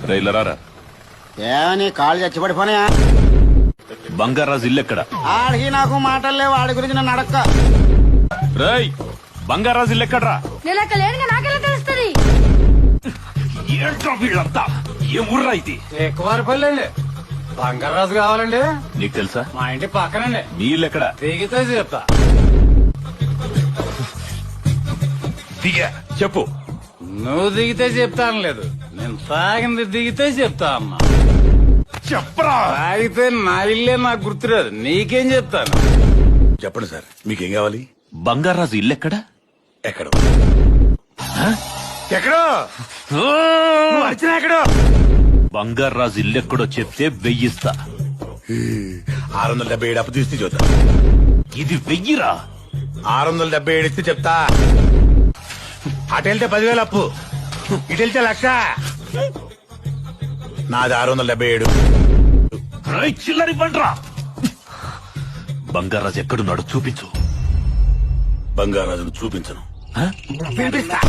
రైలరారా ఏమని కాళ్ళు చచ్చిపడిపోయా? బంగారాజు ఇల్లెక్కడ? ఆడికి నాకు మాటలు లేవు, వాడి గురించి నన్ను అడక్క. రేయ్ బంగారాజు ఇల్లెక్కడ్రా? నేను అక్కడ లేనుగా నాకెలా తెలుస్తుంది? ఏంట్రా వీళ్ళంతా? ఏ ఊర్రా ఇది? ఎక్కువారిపల్లి అండి. బంగారాజు కావాలండి. నీకు తెలుసా? మా ఇంటి పక్కనండి. మీ ఇల్లెక్కడ? దిగితే చెప్తా. దిగా చెప్పు. నువ్వు దిగితే చెప్తాను లేదు, నేను తాగింది దిగితే చెప్తా అమ్మా. చెప్పరా. తాగితే నా ఇల్లే నాకు గుర్తురాదు, నీకేం చెప్తాను. చెప్పండి సార్, మీకేం కావాలి? బంగారాజు ఇల్లెక్కడ? ఎక్కడో ఎక్కడో ఎక్కడో బంగారాజు ఇల్లెక్కడో చెప్తే 1000 ఇస్తా. 677 అప్పు తీస్తే చూద్దాం. ఇది 1000రా? 677 ఇస్తే చెప్తా. అటు వెళ్తే 10,000 అప్పు, ఇటు వెళ్తే 1,00,000. నాది 677. రేయ్ చిల్లరి పండ్రా. బంగారాజు ఎక్కడున్నాడు చూపించు. బంగారాజును చూపించను. హ? వినిపిస్తా.